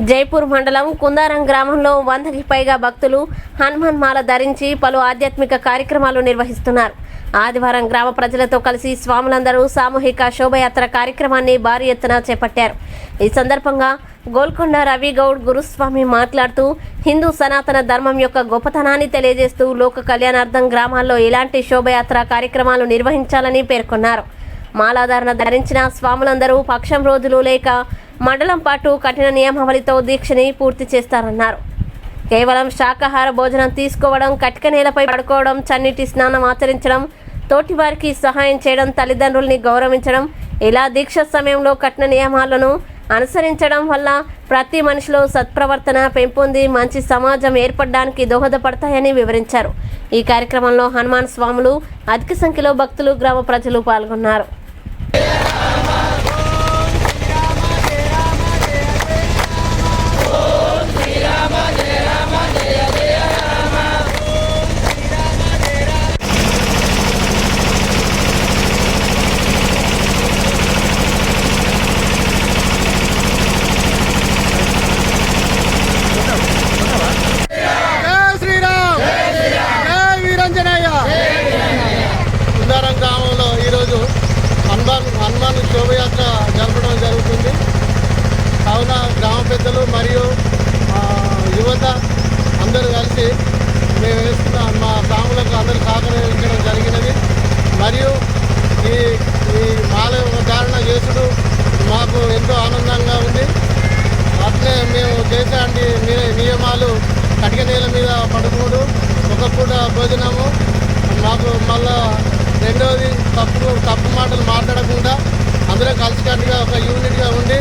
జైపూర్ మండలం కుందారం గ్రామంలో 100కి పైగా భక్తులు హనుమాన్ మాల ధరించి పలు ఆధ్యాత్మిక కార్యక్రమాలు నిర్వహిస్తున్నారు. ఆదివారం గ్రామ ప్రజలతో కలిసి స్వాములందరూ సామూహిక శోభయాత్ర కార్యక్రమాన్ని భారీ ఎత్తున చేపట్టారు. ఈ సందర్భంగా గోల్కొండ రవి గౌడ్ గురుస్వామి మాట్లాడుతూ హిందూ సనాతన ధర్మం యొక్క గొప్పతనాన్ని తెలియజేస్తూ లోక కళ్యాణార్థం గ్రామాల్లో ఇలాంటి శోభయాత్ర కార్యక్రమాలు నిర్వహించాలని పేర్కొన్నారు. మాలాధారణ ధరించిన స్వాములందరూ పక్షం రోజులు లేక మండలం పాటు కఠిన నియమావళితో దీక్షని పూర్తి చేస్తారన్నారు. కేవలం శాకాహార భోజనం తీసుకోవడం, కటిక నేలపై పడుకోవడం, చన్నీటి స్నానం ఆచరించడం, తోటి వారికి సహాయం చేయడం, తల్లిదండ్రుల్ని గౌరవించడం, ఇలా దీక్ష సమయంలో కఠిన నియమాలను అనుసరించడం వల్ల ప్రతి మనిషిలో సత్ప్రవర్తన పెంపొంది మంచి సమాజం ఏర్పడడానికి దోహదపడతాయని వివరించారు. ఈ కార్యక్రమంలో హనుమాన్ స్వాములు, అధిక సంఖ్యలో భక్తులు, గ్రామ ప్రజలు పాల్గొన్నారు. కుందారం గ్రామంలో ఈరోజు హనుమాన్ శోభయాత్ర జరపడం జరుగుతుంది. కావున గ్రామ పెద్దలు మరియు యువత అందరూ కలిసి మేము వేస్తున్న మా గ్రాములకు అందరూ సహకరించడం జరిగినది. మరియు ఈ మాల ధారణ చేసుడు మాకు ఎంతో ఆనందంగా ఉంది. అట్లే మేము చేసే నియమాలు కటిక నేల మీద పడుకోడు, ఒక పూట భోజనము, మాకు మళ్ళా రెండవది తప్పు మాటలు మాట్లాడకుండా అందరూ కలిసికట్టుగా ఒక యూనిట్గా ఉండి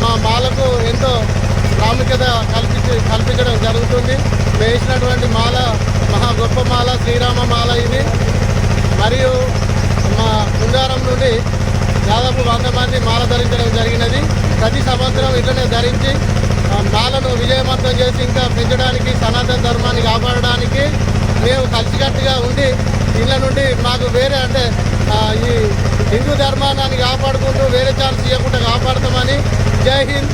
మా మాలకు ఎంతో ప్రాముఖ్యత కల్పించడం జరుగుతుంది. వేసినటువంటి మాల మహా గొప్ప మాల, శ్రీరామ మాల ఇది. మరియు మా కుందారం నుండి దాదాపు 100 మంది మాల ధరించడం జరిగినది. ప్రతి సంవత్సరం ఇట్లనే ధరించి మాలను విజయవంతం చేసి ఇంకా పెంచడానికి, సనాతన ధర్మాన్ని కాపాడడానికి మేము కలిసికట్టుగా ఉండి ఇళ్ళ నుండి మాకు వేరే ఈ హిందూ ధర్మాన్ని కాపాడుకుంటూ వేరే ఛాన్స్ ఇవ్వకుండా కాపాడుతామని. జై హింద్,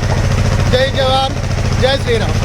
జై జవాన్, జై శ్రీరామ్.